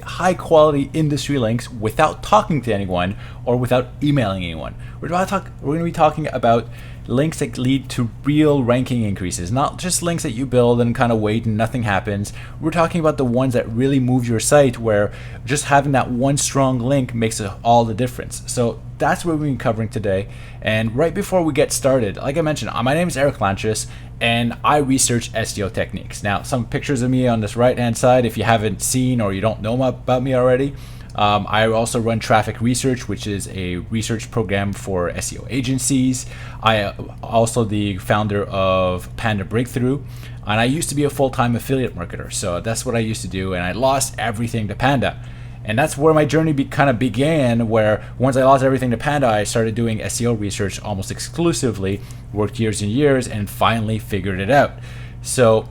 high quality industry links without talking to anyone or without emailing anyone. We're going to be talking about links that lead to real ranking increases, not just links that you build and kind of wait and nothing happens. We're talking about the ones that really move your site, where just having that one strong link makes all the difference. So that's what we've been covering today. And right before we get started, like I mentioned, my name is Eric Lanchus, and I research SEO techniques. Now, some pictures of me on this right hand side, if you haven't seen or you don't know about me already. I also run Traffic Research, which is a research program for SEO agencies. I am also the founder of Panda Breakthrough, and I used to be a full-time affiliate marketer. So that's what I used to do, and I lost everything to Panda. And that's where my journey kind of began, where once I lost everything to Panda, I started doing SEO research almost exclusively, worked years and years, and finally figured it out. So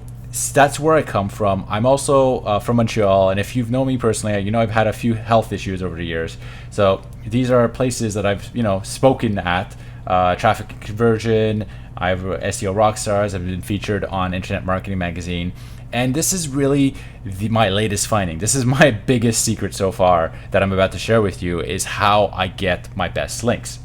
that's where I come from. I'm also from Montreal, and if you've known me personally, you know I've had a few health issues over the years. So these are places that I've spoken at. Traffic Conversion, I've SEO Rockstars. I've been featured on Internet Marketing Magazine, and this is really my latest finding. This is my biggest secret so far that I'm about to share with you, is how I get my best links.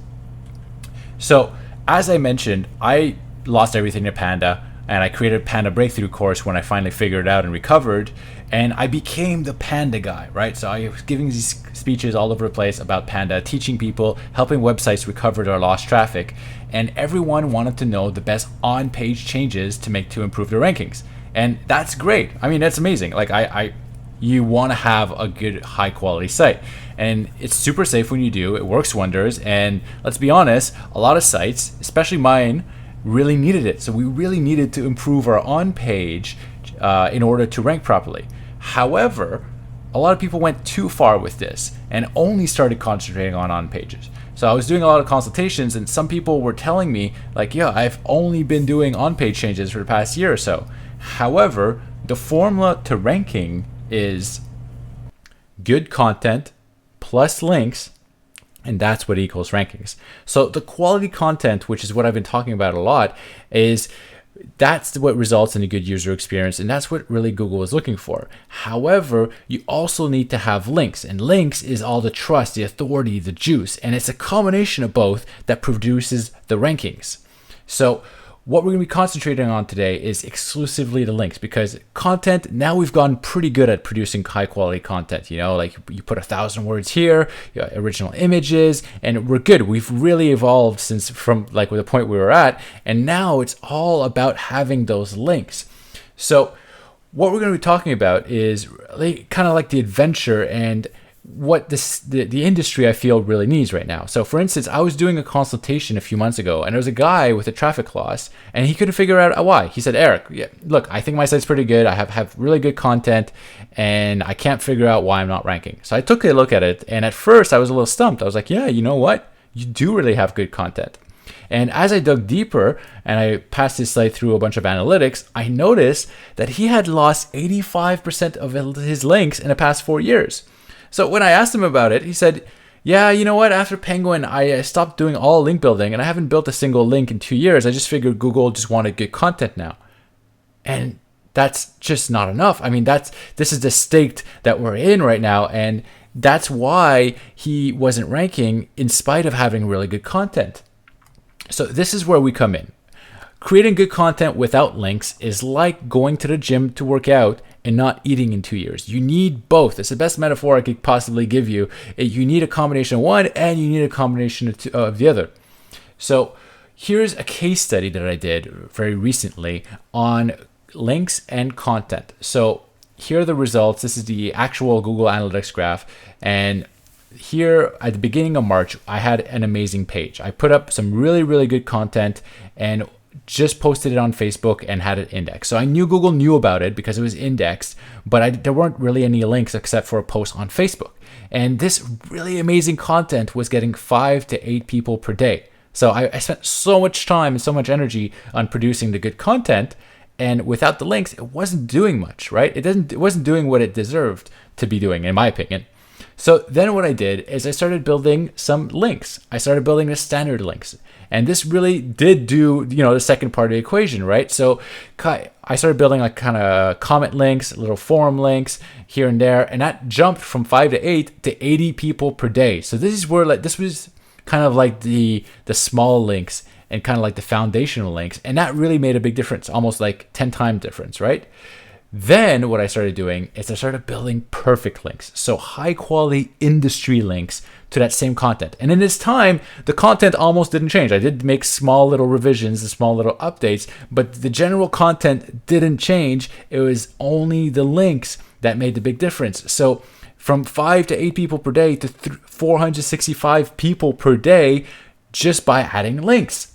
So as I mentioned, I lost everything to Panda, and I created a Panda Breakthrough course when I finally figured it out and recovered, and I became the Panda guy, right? So I was giving these speeches all over the place about Panda, teaching people, helping websites recover their lost traffic, and everyone wanted to know the best on-page changes to make to improve their rankings. And that's great. I mean, that's amazing. Like you want to have a good, high-quality site, and it's super safe when you do. It works wonders, and let's be honest, a lot of sites, especially mine, really needed it. So we really needed to improve our on-page in order to rank properly. However, a lot of people went too far with this and only started concentrating on pages. So I was doing a lot of consultations, and some people were telling me, like, yeah, I've only been doing on-page changes for the past year or so. However, the formula to ranking is good content plus links, and that's what equals rankings. So the quality content, which is what I've been talking about a lot, that's what results in a good user experience, and that's what really Google is looking for. However, you also need to have links, and links is all the trust, the authority, the juice, and it's a combination of both that produces the rankings. So what we're going to be concentrating on today is exclusively the links, because content, now we've gotten pretty good at producing high quality content. Like you put 1,000 words here, original images, and we're good. We've really evolved from the point we were at, and now it's all about having those links. So what we're going to be talking about is kind of like the adventure and what the industry I feel really needs right now. So for instance, I was doing a consultation a few months ago, and there was a guy with a traffic loss, and he couldn't figure out why. He said, Eric, look, I think my site's pretty good. I have really good content, and I can't figure out why I'm not ranking. So I took a look at it, and at first I was a little stumped. I was like, yeah, you know what? You do really have good content. And as I dug deeper and I passed his site through a bunch of analytics, I noticed that he had lost 85% of his links in the past 4 years. So when I asked him about it, he said, yeah, you know what? After Penguin, I stopped doing all link building, and I haven't built a single link in 2 years. I just figured Google just wanted good content now. And that's just not enough. I mean, this is the state that we're in right now, and that's why he wasn't ranking in spite of having really good content. So this is where we come in. Creating good content without links is like going to the gym to work out and not eating in 2 years. You need both. It's the best metaphor I could possibly give you. You need a combination of one, and you need a combination of the other. So here's a case study that I did very recently on links and content. So here are the results. This is the actual Google Analytics graph. And here at the beginning of March, I had an amazing page. I put up some really, really good content and just posted it on Facebook and had it indexed. So I knew Google knew about it because it was indexed, but there weren't really any links except for a post on Facebook. And this really amazing content was getting 5 to 8 people per day. So I spent so much time and so much energy on producing the good content, and without the links, it wasn't doing much, right? It wasn't doing what it deserved to be doing, in my opinion. So then what I did is I started building some links. I started building the standard links. And this really did do, the second part of the equation, right? So I started building like kind of comment links, little forum links here and there, and that jumped from 5 to 8 to 80 people per day. So this is where this was kind of like the small links and kind of like the foundational links, and that really made a big difference, almost like 10 times difference, right? Then what I started doing is I started building perfect links. So high quality industry links to that same content. And in this time, the content almost didn't change. I did make small little revisions and small little updates, but the general content didn't change. It was only the links that made the big difference. So from 5 to 8 people per day to 465 people per day just by adding links.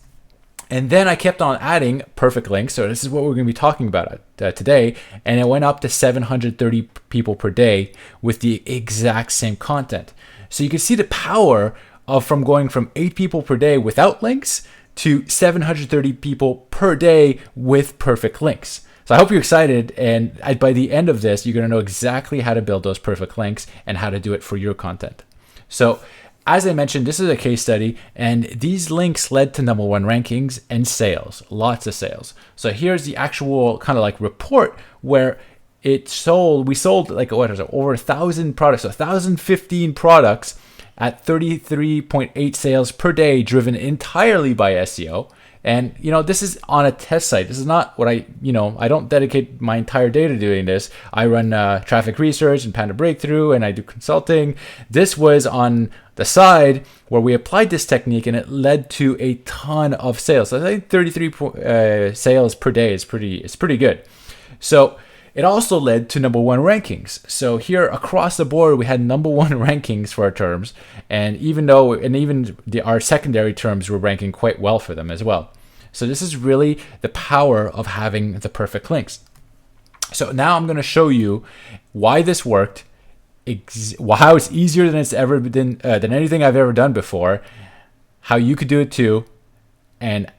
And then I kept on adding perfect links. So this is what we're going to be talking about today. And it went up to 730 people per day with the exact same content. So you can see the power of going from 8 people per day without links to 730 people per day with perfect links. So I hope you're excited. And by the end of this, you're going to know exactly how to build those perfect links and how to do it for your content. So as I mentioned, this is a case study, and these links led to #1 rankings and sales, lots of sales. So here's the actual kind of like report where we sold like, over 1,000 products, so 1,015 products at 33.8 sales per day, driven entirely by SEO. And, this is on a test site. This is not what I don't dedicate my entire day to doing this. I run traffic research and Panda Breakthrough, and I do consulting. This was on the side where we applied this technique, and it led to a ton of sales. So I think 33 sales per day is pretty good. So it also led to #1 rankings. So here across the board, we had #1 rankings for our terms, and even our secondary terms were ranking quite well for them as well. So this is really the power of having the perfect links. So now I'm going to show you why this worked, how it's easier than it's ever been, than anything I've ever done before, how you could do it too, and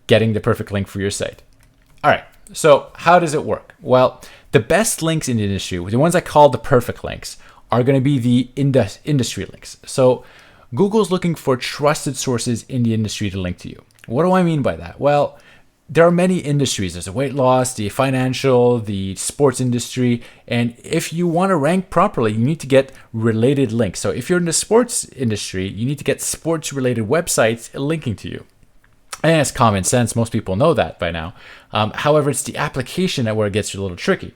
getting the perfect link for your site. All right. So how does it work? Well, the best links in the industry, the ones I call the perfect links, are going to be the industry links. So Google's looking for trusted sources in the industry to link to you. What do I mean by that? Well, there are many industries. There's the weight loss, the financial, the sports industry. And if you want to rank properly, you need to get related links. So if you're in the sports industry, you need to get sports related websites linking to you. And it's common sense. Most people know that by now. However, it's the application where it gets a little tricky.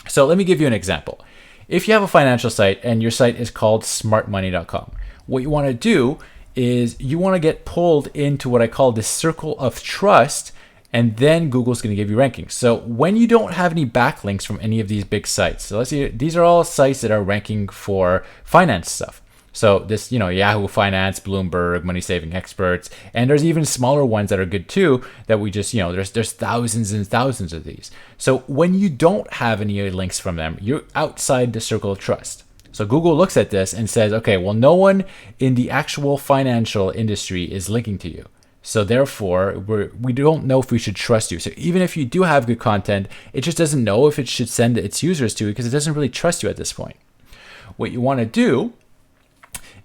So let me give you an example. If you have a financial site and your site is called smartmoney.com, what you want to do is you want to get pulled into what I call the circle of trust, and then Google's going to give you rankings. So when you don't have any backlinks from any of these big sites, so let's see, these are all sites that are ranking for finance stuff. So this, Yahoo Finance, Bloomberg, Money Saving Experts, and there's even smaller ones that are good too that we just, there's thousands and thousands of these. So when you don't have any links from them, you're outside the circle of trust. So Google looks at this and says, okay, well, no one in the actual financial industry is linking to you. So therefore, we don't know if we should trust you. So even if you do have good content, it just doesn't know if it should send its users to you because it doesn't really trust you at this point. What you want to do,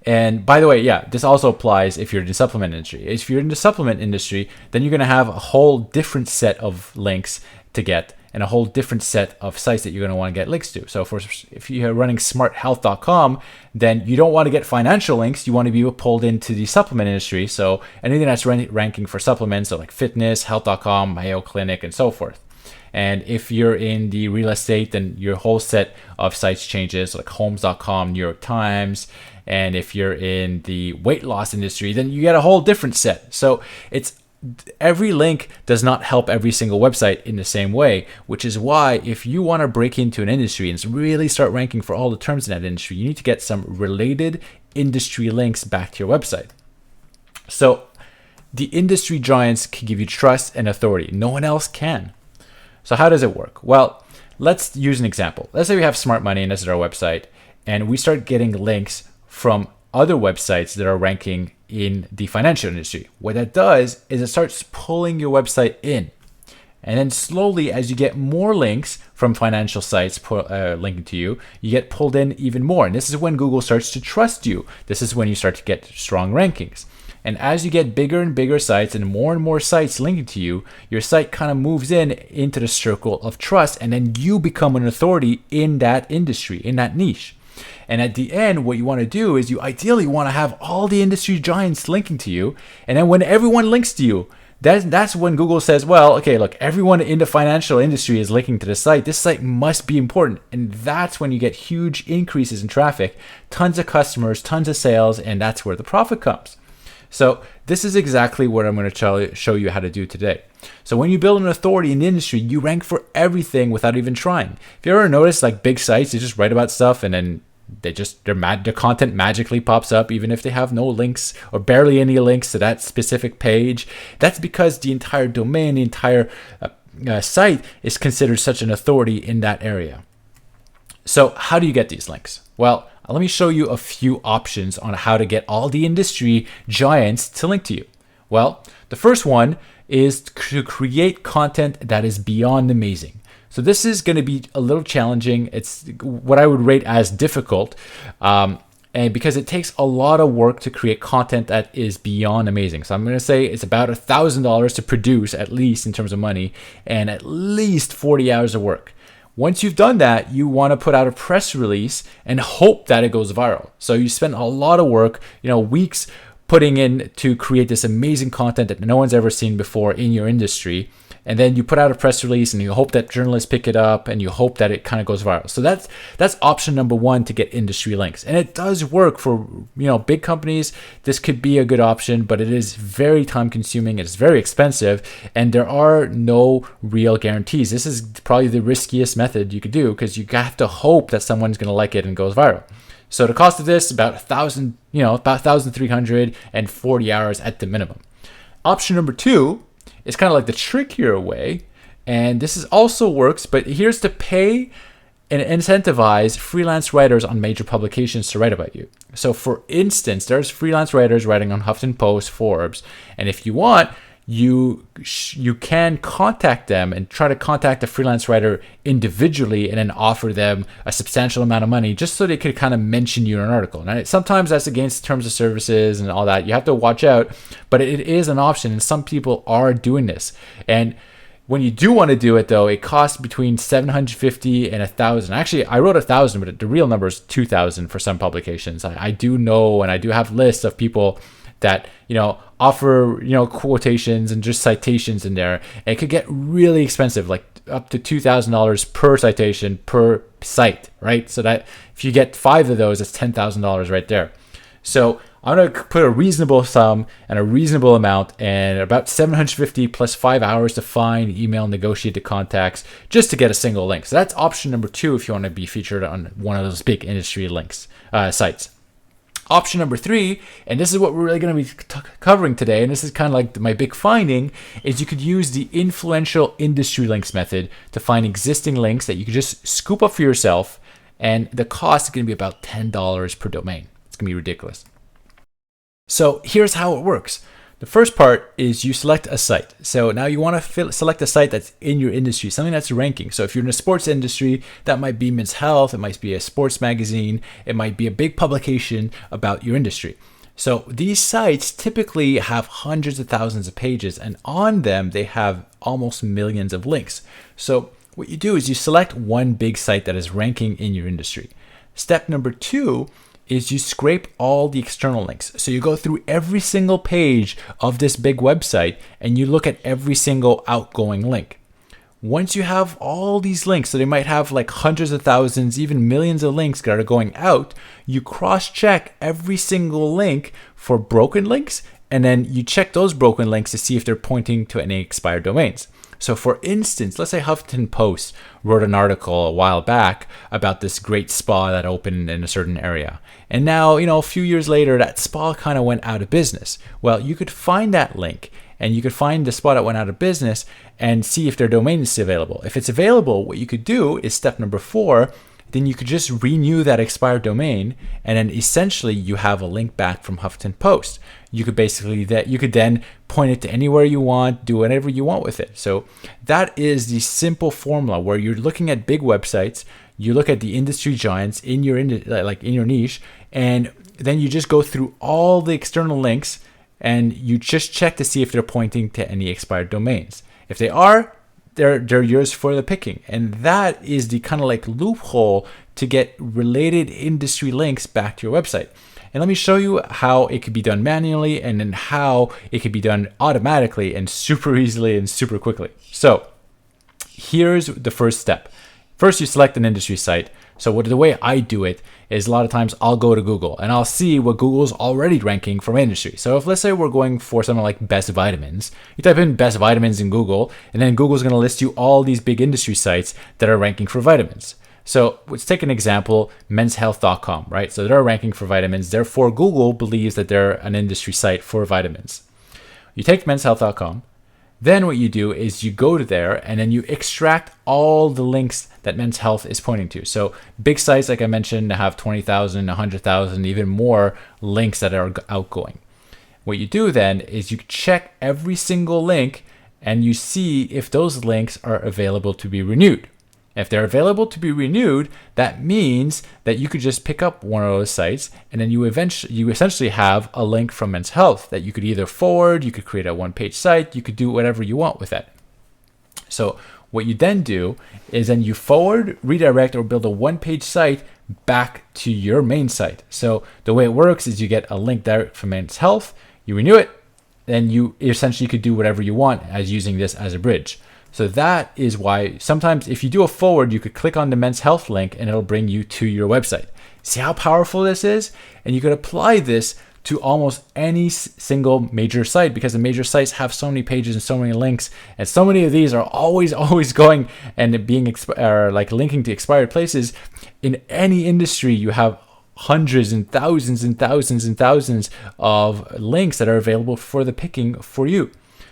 and by the way, this also applies if you're in the supplement industry. If you're in the supplement industry, then you're going to have a whole different set of links to get and a whole different set of sites that you're going to want to get links to. So if you're running smarthealth.com, then you don't want to get financial links. You want to be pulled into the supplement industry. So anything that's ranking for supplements, so like fitness, health.com, Mayo Clinic, and so forth. And if you're in the real estate, then your whole set of sites changes, like homes.com, New York Times. And if you're in the weight loss industry, then you get a whole different set. So every link does not help every single website in the same way, which is why if you want to break into an industry and really start ranking for all the terms in that industry, you need to get some related industry links back to your website. So the industry giants can give you trust and authority. No one else can. So how does it work? Well, let's use an example. Let's say we have Smart Money and this is our website, and we start getting links from other websites that are ranking in the financial industry. What that does is it starts pulling your website in. And then slowly, as you get more links from financial sites linking to you, you get pulled in even more. And this is when Google starts to trust you. This is when you start to get strong rankings. And as you get bigger and bigger sites and more sites linking to you, your site kind of moves into the circle of trust, and then you become an authority in that industry, in that niche. And at the end, what you want to do is you ideally want to have all the industry giants linking to you. And then when everyone links to you, that's when Google says, well, okay, look, everyone in the financial industry is linking to this site. This site must be important. And that's when you get huge increases in traffic, tons of customers, tons of sales, and that's where the profit comes. So this is exactly what I'm going to show you how to do today. So when you build an authority in the industry, you rank for everything without even trying. If you ever notice, like big sites, they just write about stuff and then their content magically pops up, even if they have no links or barely any links to that specific page. That's because the entire domain, the entire site is considered such an authority in that area. So how do you get these links? Well, let me show you a few options on how to get all the industry giants to link to you. Well, the first one is to create content that is beyond amazing. So this is going to be a little challenging. It's what I would rate as difficult, and because it takes a lot of work to create content that is beyond amazing. So I'm going to say it's about $1,000 to produce, at least in terms of money, and at least 40 hours of work. Once you've done that, you want to put out a press release and hope that it goes viral. So you spend a lot of work, weeks putting in to create this amazing content that no one's ever seen before in your industry. And then you put out a press release and you hope that journalists pick it up and you hope that it kind of goes viral. So that's option number one to get industry links. And it does work for, big companies. This could be a good option, but it is very time consuming. It's very expensive and there are no real guarantees. This is probably the riskiest method you could do because you have to hope that someone's going to like it and goes viral. So the cost of this, about about 1,340 hours at the minimum. Option number two, it's kind of like the trickier way, and this is also works, but here's to pay and incentivize freelance writers on major publications to write about you. So for instance, there's freelance writers writing on Huffington Post, Forbes, and if you want, you can contact them and try to contact a freelance writer individually and then offer them a substantial amount of money just so they could kind of mention you in an article. Now, sometimes that's against terms of services and all that. You have to watch out, but it is an option and some people are doing this. And when you do want to do it though, it costs between $750 and $1,000. Actually, I wrote $1,000, but the real number is $2,000 for some publications. I do know, and I do have lists of people that offer quotations and just citations in there, and it could get really expensive, like up to $2,000 per citation per site, right? So that if you get 5 of those, that's $10,000 right there. So I'm going to put a reasonable sum and a reasonable amount, and about 750 plus 5 hours to find, email, negotiate the contacts just to get a single link. So that's option number 2 if you want to be featured on one of those big industry links sites. Option number 3, and this is what we're really going to be covering today, and this is kind of like my big finding, is you could use the influential industry links method to find existing links that you could just scoop up for yourself, and the cost is going to be about $10 per domain. It's going to be ridiculous. So here's how it works. The first part is you select a site. So now you want to select a site that's in your industry, something that's ranking. So if you're in the sports industry, that might be Men's Health, it might be a sports magazine, it might be a big publication about your industry. So these sites typically have hundreds of thousands of pages, and on them they have almost millions of links. So what you do is you select one big site that is ranking in your industry. Step number 2 is you scrape all the external links. So you go through every single page of this big website and you look at every single outgoing link. Once you have all these links, so they might have like hundreds of thousands, even millions of links that are going out, you cross-check every single link for broken links, and then you check those broken links to see if they're pointing to any expired domains. So for instance, let's say Huffington Post wrote an article a while back about this great spa that opened in a certain area. And now, a few years later, that spa kind of went out of business. Well, you could find that link and you could find the spa that went out of business and see if their domain is available. If it's available, what you could do is step number 4, then you could just renew that expired domain, and then essentially you have a link back from Huffington Post. You could then point it to anywhere you want, do whatever you want with it. So that is the simple formula where you're looking at big websites, you look at the industry giants in your niche, and then you just go through all the external links and you just check to see if they're pointing to any expired domains. If they are, they're yours for the picking. And that is the kind of like loophole to get related industry links back to your website. And let me show you how it could be done manually and then how it could be done automatically and super easily and super quickly. So here's the first step. First, you select an industry site. So the way I do it is a lot of times I'll go to Google and I'll see what Google's already ranking from industry. So if let's say we're going for something like best vitamins, you type in best vitamins in Google, and then Google's going to list you all these big industry sites that are ranking for vitamins. So let's take an example, menshealth.com, right? So they're ranking for vitamins. Therefore, Google believes that they're an industry site for vitamins. You take menshealth.com. Then what you do is you go to there and then you extract all the links that Men's Health is pointing to. So big sites, like I mentioned, have 20,000, 100,000, even more links that are outgoing. What you do then is you check every single link and you see if those links are available to be renewed. If they're available to be renewed, that means that you could just pick up one of those sites and then you essentially have a link from Men's Health that you could either forward, you could create a one-page site, you could do whatever you want with that. So what you then do is then you forward, redirect, or build a one-page site back to your main site. So the way it works is you get a link direct from Men's Health, you renew it, then you essentially could do whatever you want as using this as a bridge. So that is why sometimes if you do a forward, you could click on the Men's Health link and it'll bring you to your website. See how powerful this is? And you could apply this to almost any single major site because the major sites have so many pages and so many links, and so many of these are always going and being linking to expired places. In any industry, you have hundreds and thousands and thousands and thousands of links that are available for the picking for you.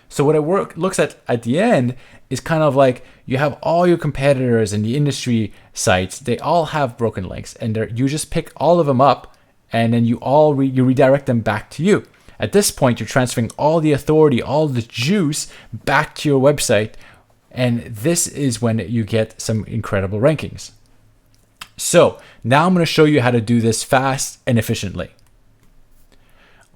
So what it looks at the end is kind of like you have all your competitors in the industry sites. They all have broken links, and you just pick all of them up, and then you redirect them back to you. At this point, you're transferring all the authority, all the juice back to your website, and this is when you get some incredible rankings. So now I'm going to show you how to do this fast and efficiently.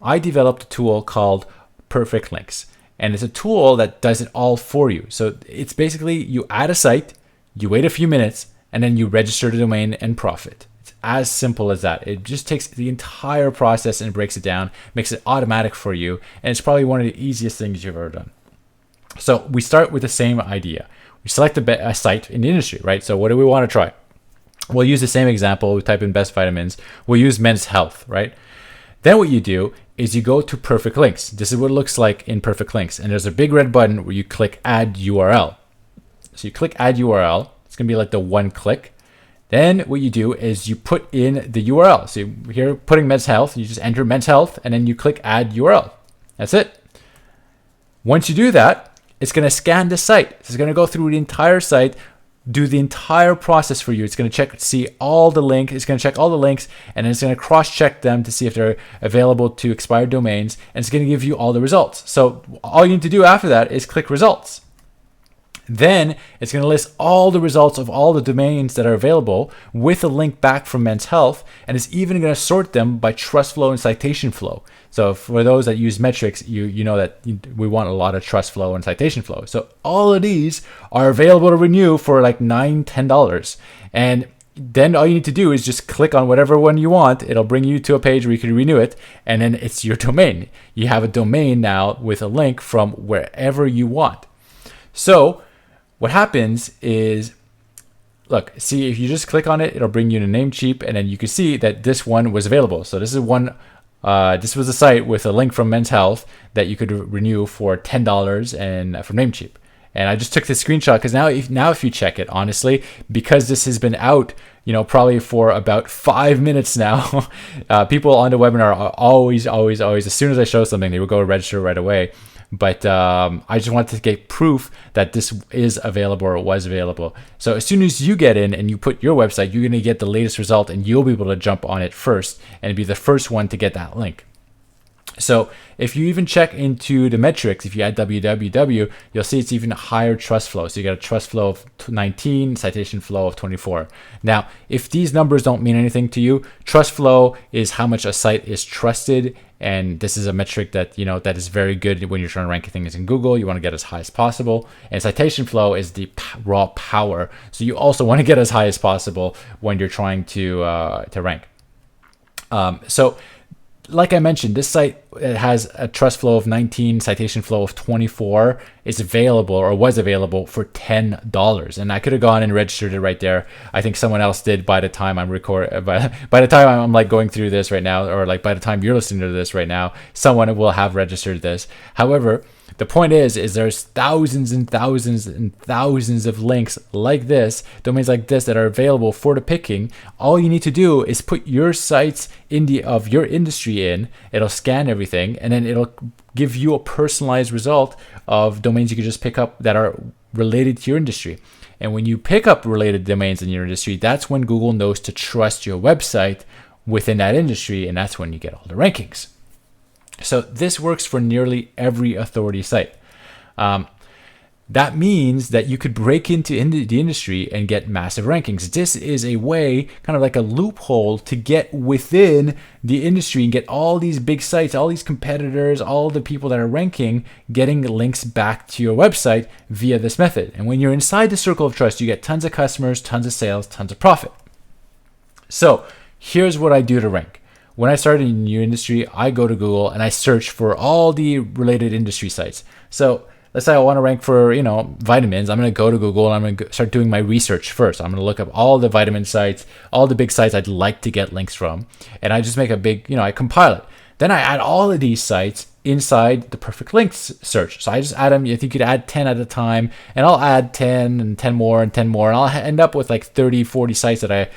I developed a tool called Perfect Links. And it's a tool that does it all for you. So it's basically you add a site, you wait a few minutes, and then you register the domain and profit. It's as simple as that. It just takes the entire process and breaks it down, makes it automatic for you. And it's probably one of the easiest things you've ever done. So we start with the same idea. We select a site in the industry, right? So what do we want to try? We'll use the same example. We type in best vitamins. We'll use Men's Health, right? Then what you do is you go to Perfect Links. This is what it looks like in Perfect Links. And there's a big red button where you click Add URL. So you click Add URL. It's going to be like the one click. Then what you do is you put in the URL. So here, putting Men's Health, you just enter Men's Health, and then you click Add URL. That's it. Once you do that, it's going to scan the site. It's going to go through the entire site, do the entire process for you. It's going to check, see all the links. It's going to check all the links, and then it's going to cross-check them to see if they're available to expired domains, and it's going to give you all the results. So all you need to do after that is click results. Then it's going to list all the results of all the domains that are available with a link back from Men's Health, and it's even going to sort them by trust flow and citation flow. So for those that use metrics, you know that we want a lot of trust flow and citation flow. So all of these are available to renew for like $9, $10. And then all you need to do is just click on whatever one you want. It'll bring you to a page where you can renew it, and then it's your domain. You have a domain now with a link from wherever you want. So what happens is, look, see, if you just click on it, it'll bring you to Namecheap, and then you can see that this one was available. So this is one. This was a site with a link from Men's Health that you could renew for $10 and from Namecheap. And I just took this screenshot because now if you check it, honestly, because this has been out, probably for about 5 minutes now, people on the webinar are always, as soon as I show something, they will go register right away. but I just wanted to get proof that this is available or was available. So as soon as you get in and you put your website, you're going to get the latest result and you'll be able to jump on it first and be the first one to get that link. So if you even check into the metrics, if you add www, you'll see it's even higher trust flow. So you got a trust flow of 19, citation flow of 24. Now, if these numbers don't mean anything to you, trust flow is how much a site is trusted. And this is a metric that, that is very good when you're trying to rank things in Google. You want to get as high as possible. And citation flow is the raw power. So you also want to get as high as possible when you're trying to rank. So like I mentioned, this site has a trust flow of 19, citation flow of 24. It's available or was available for $10. And I could have gone and registered it right there. I think someone else did by the time I'm by the time I'm like going through this right now, or like by the time you're listening to this right now, someone will have registered this. However, the point is there's thousands and thousands and thousands of links like this, domains like this that are available for the picking. All you need to do is put your sites of your industry in. It'll scan everything, and then it'll give you a personalized result of domains you can just pick up that are related to your industry. And when you pick up related domains in your industry, that's when Google knows to trust your website within that industry, and that's when you get all the rankings. So this works for nearly every authority site. That means that you could break into the industry and get massive rankings. This is a way, kind of like a loophole, to get within the industry and get all these big sites, all these competitors, all the people that are ranking, getting links back to your website via this method. And when you're inside the circle of trust, you get tons of customers, tons of sales, tons of profit. So here's what I do to rank. When I started in a new industry, I go to Google and I search for all the related industry sites. So let's say I want to rank for, vitamins. I'm going to go to Google and I'm going to start doing my research first. I'm going to look up all the vitamin sites, all the big sites I'd like to get links from. And I just make a big, I compile it. Then I add all of these sites inside the perfect links search. So I just add them. I think you could add 10 at a time, and I'll add 10 and 10 more and 10 more. And I'll end up with like 30, 40 sites that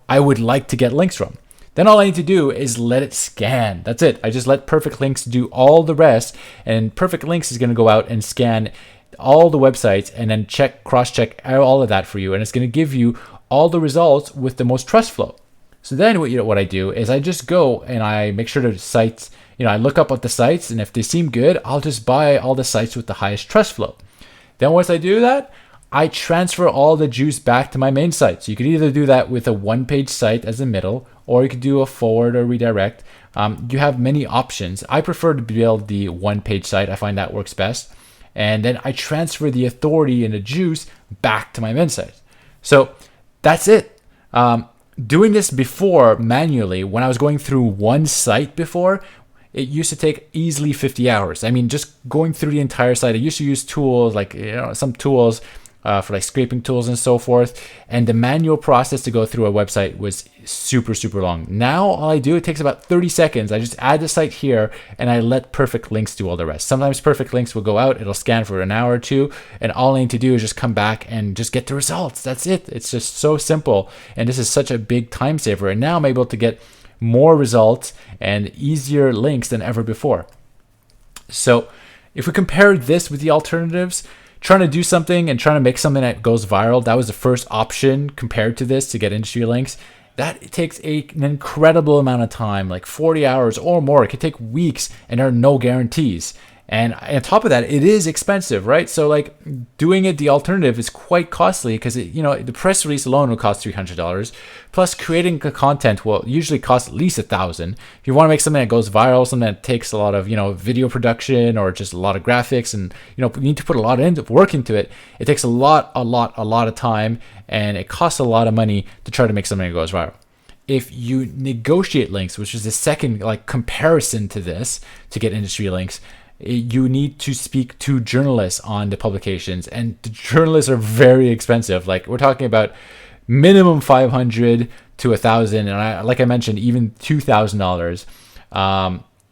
I would like to get links from. Then all I need to do is let it scan. That's it. I just let Perfect Links do all the rest, and Perfect Links is going to go out and scan all the websites and then cross-check all of that for you, and it's going to give you all the results with the most trust flow. So then what I do is I just go and I make sure the sites, I look up at the sites, and if they seem good, I'll just buy all the sites with the highest trust flow. Then once I do that, I transfer all the juice back to my main site. So you could either do that with a one-page site as a middle, or you could do a forward or redirect. You have many options. I prefer to build the one-page site. I find that works best. And then I transfer the authority and the juice back to my main site. So that's it. Doing this before manually, when I was going through one site before, it used to take easily 50 hours. I mean, just going through the entire site. I used to use tools like some tools for like scraping tools and so forth. And the manual process to go through a website was super, super long. Now all I do, it takes about 30 seconds. I just add the site here and I let Perfect Links do all the rest. Sometimes Perfect Links will go out, it'll scan for an hour or two, and all I need to do is just come back and just get the results. That's it. It's just so simple. And this is such a big time saver. And now I'm able to get more results and easier links than ever before. So if we compare this with the alternatives, trying to do something and trying to make something that goes viral, that was the first option compared to this to get industry links. That takes an incredible amount of time, like 40 hours or more. It could take weeks, and there are no guarantees. And on top of that, it is expensive, right? So like doing it, the alternative is quite costly because the press release alone will cost $300. Plus creating the content will usually cost at least $1,000. If you want to make something that goes viral, something that takes a lot of, video production or just a lot of graphics, and, you need to put a lot of work into it. It takes a lot of time, and it costs a lot of money to try to make something that goes viral. If you negotiate links, which is the second comparison to this to get industry links, you need to speak to journalists on the publications, and the journalists are very expensive. Like we're talking about minimum $500 to $1,000, and like I mentioned, even $2,000.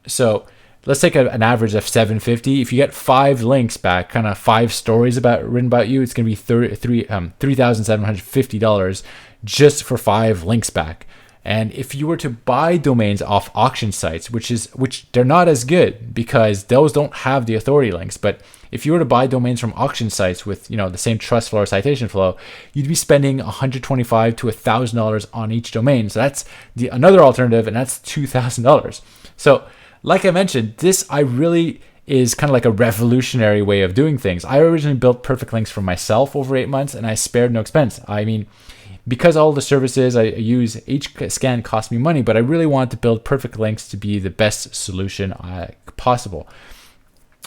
So let's take an average of $750. If you get 5 links back, kind of 5 stories written about you, it's going to be $3,750 just for 5 links back. And if you were to buy domains off auction sites, which they're not as good because those don't have the authority links, but if you were to buy domains from auction sites with, the same trust flow or citation flow, you'd be spending $125 to $1,000 on each domain. So that's another alternative, and that's $2,000. So like I mentioned, this is kind of like a revolutionary way of doing things. I originally built Perfect Links for myself over 8 months, and I spared no expense. I mean, because all the services I use, each scan cost me money, but I really wanted to build Perfect Links to be the best solution possible.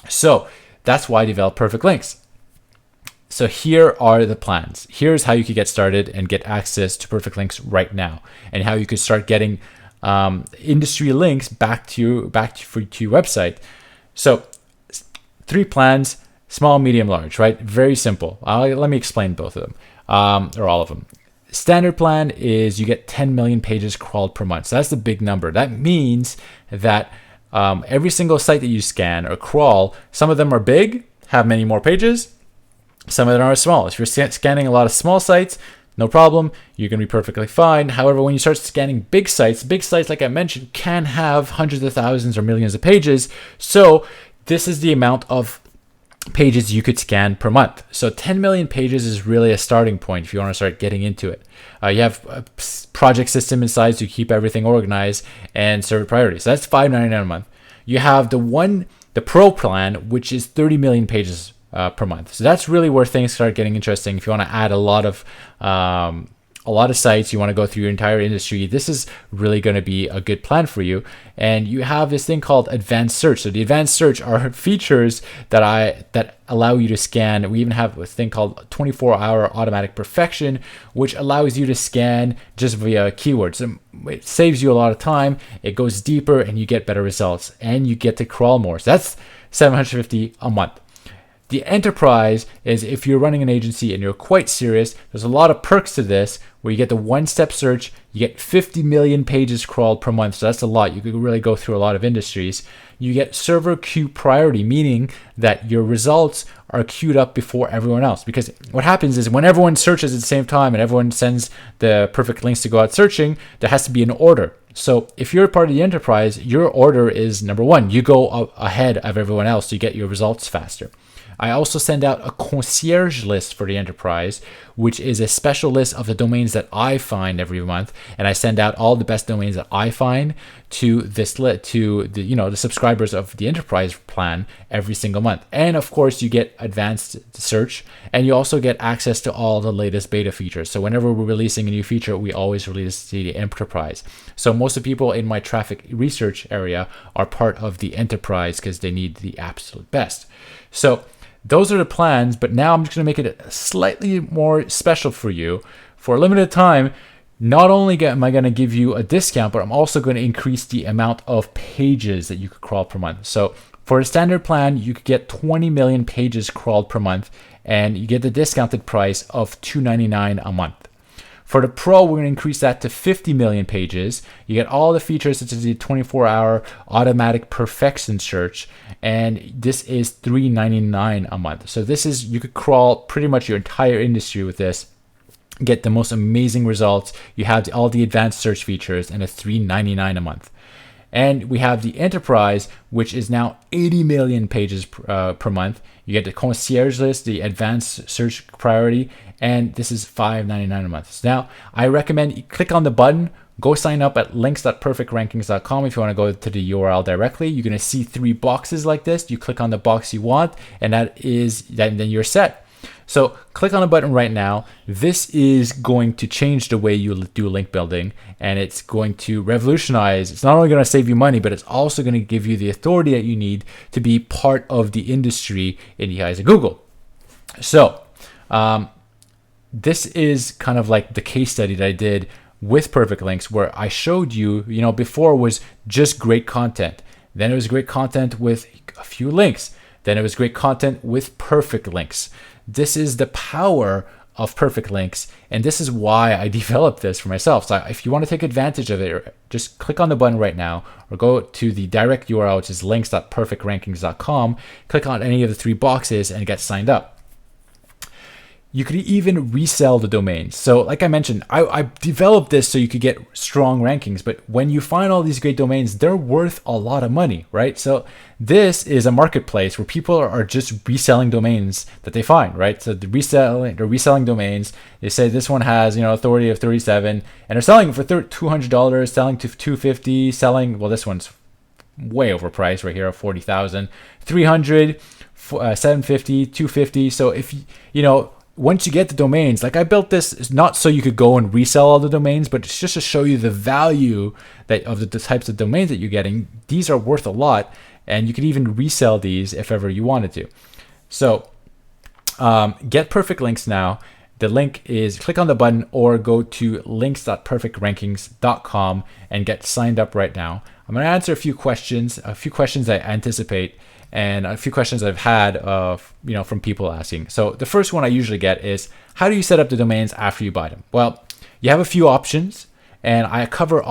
So that's why I developed Perfect Links. So here are the plans. Here's how you could get started and get access to Perfect Links right now, and how you could start getting industry links back to your website. So 3 plans: small, medium, large, right? Very simple. Let me explain both of them, or all of them. Standard plan is you get 10 million pages crawled per month. So that's the big number. That means that every single site that you scan or crawl, some of them are big, have many more pages. Some of them are small. If you're scanning a lot of small sites, no problem. You're going to be perfectly fine. However, when you start scanning big sites, like I mentioned, can have hundreds of thousands or millions of pages. So this is the amount of pages you could scan per month. So 10 million pages is really a starting point if you want to start getting into it. You have a project system inside to keep everything organized and server priorities. So that's $5.99 a month. You have the Pro plan, which is 30 million pages per month. So that's really where things start getting interesting. If you want to add a lot of sites, you want to go through your entire industry, this is really going to be a good plan for you. And you have this thing called advanced search. So the advanced search are features that allow you to scan. We even have a thing called 24-hour automatic perfection, which allows you to scan just via keywords. It saves you a lot of time. It goes deeper and you get better results, and you get to crawl more. So that's $750 a month. The enterprise is if you're running an agency and you're quite serious, there's a lot of perks to this where you get the one-step search, you get 50 million pages crawled per month. So that's a lot. You could really go through a lot of industries. You get server queue priority, meaning that your results are queued up before everyone else. Because what happens is when everyone searches at the same time and everyone sends the perfect links to go out searching, there has to be an order. So if you're part of the enterprise, your order is number 1. You go ahead of everyone else to get your results faster. I also send out a concierge list for the enterprise, which is a special list of the domains that I find every month, and I send out all the best domains that I find to this the subscribers of the enterprise plan every single month. And of course, you get advanced search, and you also get access to all the latest beta features. So whenever we're releasing a new feature, we always release to the enterprise. So most of the people in my traffic research area are part of the enterprise because they need the absolute best. So those are the plans, but now I'm just going to make it slightly more special for you. For a limited time, not only am I going to give you a discount, but I'm also going to increase the amount of pages that you could crawl per month. So for a standard plan, you could get 20 million pages crawled per month, and you get the discounted price of $299 a month. For the Pro, we're going to increase that to 50 million pages. You get all the features such as the 24-hour automatic perfection search, and this is $399 a month. So you could crawl pretty much your entire industry with this, get the most amazing results. You have all the advanced search features, and it's $399 a month. And we have the enterprise, which is now 80 million pages per month. You get the concierge list, the advanced search priority, and this is $599 a month. So now I recommend you click on the button, go sign up at links.perfectrankings.com. If you want to go to the URL directly, you're going to see 3 boxes like this. You click on the box you want, and then you're set. So click on the button right now. This is going to change the way you do link building, and it's going to revolutionize. It's not only going to save you money, but it's also going to give you the authority that you need to be part of the industry in the eyes of Google. So this is kind of like the case study that I did with Perfect Links, where I showed you, before was just great content. Then it was great content with a few links. Then it was great content with perfect links. This is the power of perfect links, and this is why I developed this for myself. So if you want to take advantage of it, just click on the button right now, or go to the direct URL, which is links.perfectrankings.com, click on any of the 3 boxes and get signed up. you could even resell the domains. So like I mentioned, I developed this so you could get strong rankings, but when you find all these great domains, they're worth a lot of money, right? So this is a marketplace where people are just reselling domains that they find, right? So they're reselling domains. They say this one has, authority of 37, and they're selling it for $200, selling to $250, selling, well, this one's way overpriced right here, 40,000, 300, 750, 250. So if once you get the domains, like I built this is not so you could go and resell all the domains, but it's just to show you the value that of the types of domains that you're getting. These are worth a lot, and you could even resell these if ever you wanted to. So get Perfect Links now. The link is click on the button or go to links.perfectrankings.com and get signed up right now. I'm going to answer a few questions I anticipate, and a few questions I've had from people asking. So the first one I usually get is, how do you set up the domains after you buy them? Well, you have a few options, and I cover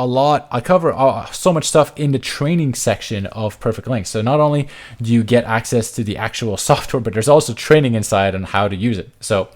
so much stuff in the training section of Perfect Links. So not only do you get access to the actual software, but there's also training inside on how to use it. So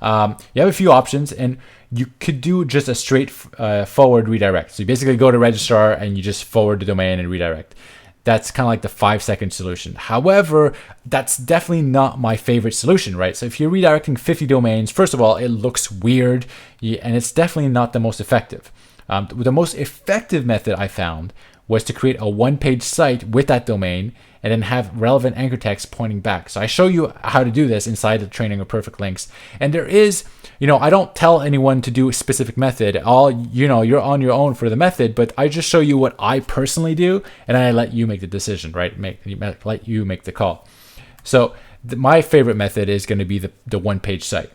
you have a few options, and you could do just a straight forward redirect. So you basically go to registrar and you just forward the domain and redirect. That's kind of like the 5-second solution. However, that's definitely not my favorite solution, right? So if you're redirecting 50 domains, first of all, it looks weird, and it's definitely not the most effective. The most effective method I found was to create a one-page site with that domain and then have relevant anchor text pointing back. So I show you how to do this inside the training of Perfect Links. And there is, I don't tell anyone to do a specific method. You're on your own for the method, but I just show you what I personally do, and I let you make the decision, right? Let you make the call. So my favorite method is going to be the one-page site.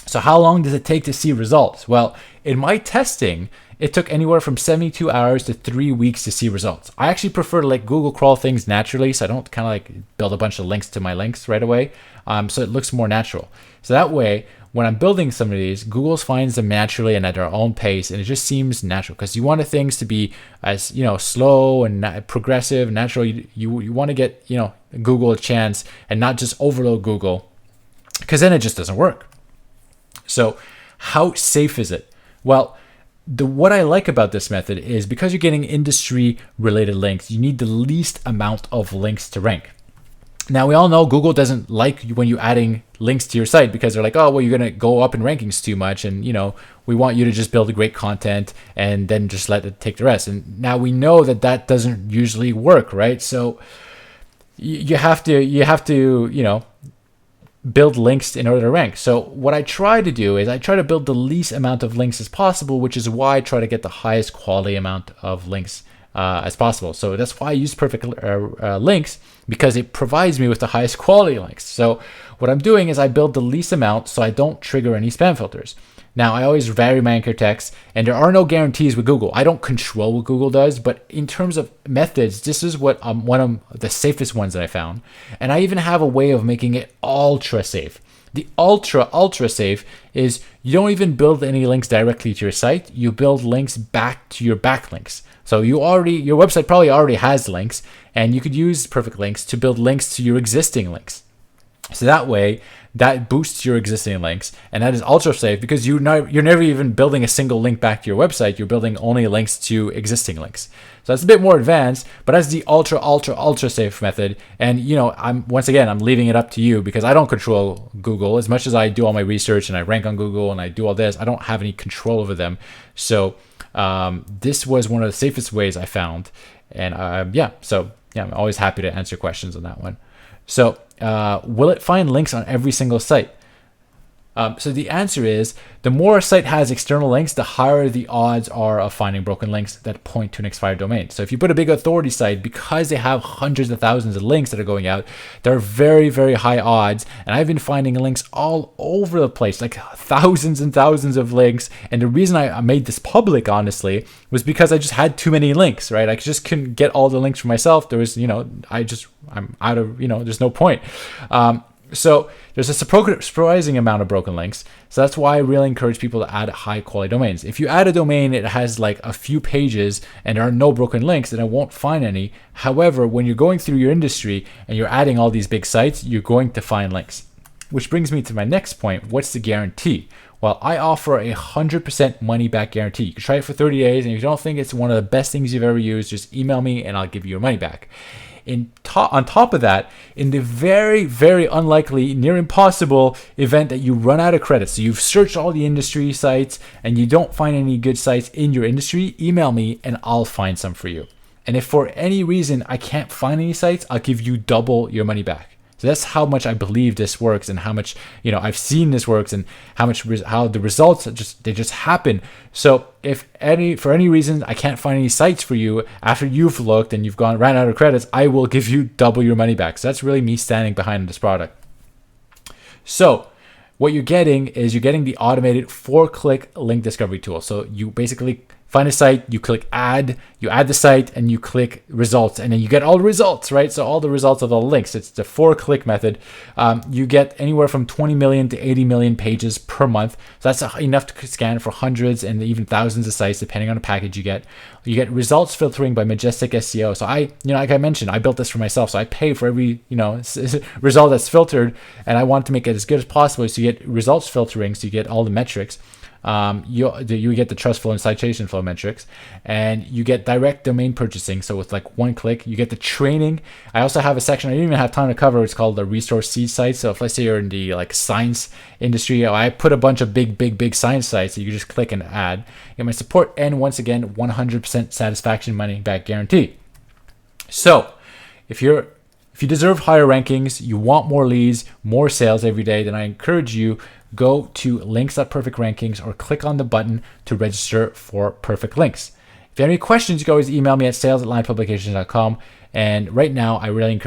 So how long does it take to see results? Well, in my testing, it took anywhere from 72 hours to 3 weeks to see results. I actually prefer to let Google crawl things naturally, so I don't kind of like build a bunch of links to my links right away. So it looks more natural. So that way, when I'm building some of these, Google finds them naturally and at their own pace, and it just seems natural because you want things to be as slow and progressive, natural. You want to get Google a chance and not just overload Google, because then it just doesn't work. So how safe is it? Well, what I like about this method is because you're getting industry related links, you need the least amount of links to rank. Now, we all know Google doesn't like when you're adding links to your site because they're like, oh, well, you're going to go up in rankings too much. And, we want you to just build great content and then just let it take the rest. And now we know that doesn't usually work, right? So you have to, build links in order to rank. So what I try to do is I try to build the least amount of links as possible, which is why I try to get the highest quality amount of links as possible. So that's why I use Perfect Links, because it provides me with the highest quality links. So what I'm doing is I build the least amount so I don't trigger any spam filters. Now, I always vary my anchor text, and there are no guarantees with Google. I don't control what Google does, but in terms of methods, this is what one of the safest ones that I found. And I even have a way of making it ultra safe. The ultra safe is you don't even build any links directly to your site. You build links back to your backlinks. So your website probably already has links, and you could use Perfect Links to build links to your existing links. So that way, that boosts your existing links, and that is ultra safe because you're never even building a single link back to your website. You're building only links to existing links. So that's a bit more advanced, but that's the ultra safe method. And I'm leaving it up to you because I don't control Google as much as I do all my research and I rank on Google and I do all this. I don't have any control over them. So this was one of the safest ways I found, and I'm always happy to answer questions on that one. So will it find links on every single site? So the answer is, the more a site has external links, the higher the odds are of finding broken links that point to an expired domain. So if you put a big authority site, because they have hundreds of thousands of links that are going out, there are very, very high odds. And I've been finding links all over the place, like thousands and thousands of links. And the reason I made this public, honestly, was because I just had too many links, right? I just couldn't get all the links for myself. There was, I'm out of, there's no point. So there's a surprising amount of broken links. So that's why I really encourage people to add high quality domains. If you add a domain, it has like a few pages and there are no broken links, then I won't find any. However, when you're going through your industry and you're adding all these big sites, you're going to find links. which brings me to my next point. What's the guarantee? Well, I offer a 100% money back guarantee. You can try it for 30 days, and if you don't think it's one of the best things you've ever used, just email me and I'll give you your money back. On top of that, in the very, very unlikely, near impossible event that you run out of credit, so you've searched all the industry sites and you don't find any good sites in your industry, email me and I'll find some for you. And if for any reason I can't find any sites, I'll give you double your money back. So that's how much I believe this works, and how much I've seen this works, and how the results just happen. So if for any reason I can't find any sites for you after you've looked and you've ran out of credits, I will give you double your money back. So that's really me standing behind this product. So what you're getting the automated 4-click link discovery tool. So you basically find a site, you click add, you add the site, and you click results, and then you get all the results, right? So all the results of the links. It's the 4-click method. You get anywhere from 20 million to 80 million pages per month. So that's enough to scan for hundreds and even thousands of sites, depending on the package you get. You get results filtering by Majestic SEO. So like I mentioned, I built this for myself. So I pay for every, result that's filtered, and I want to make it as good as possible. So you get results filtering, so you get all the metrics. You get the trust flow and citation flow metrics, and you get direct domain purchasing. So with like one click, you get the training. I also have a section I didn't even have time to cover. It's called the resource seed site. So if let's say you're in the science industry, I put a bunch of big science sites that you just click and add. You get my support, and once again, 100% satisfaction money back guarantee. So if you deserve higher rankings, you want more leads, more sales every day, then I encourage you, go to links.perfectrankings or click on the button to register for Perfect Links. If you have any questions, you can always email me at sales@linepublications.com. And right now, I really encourage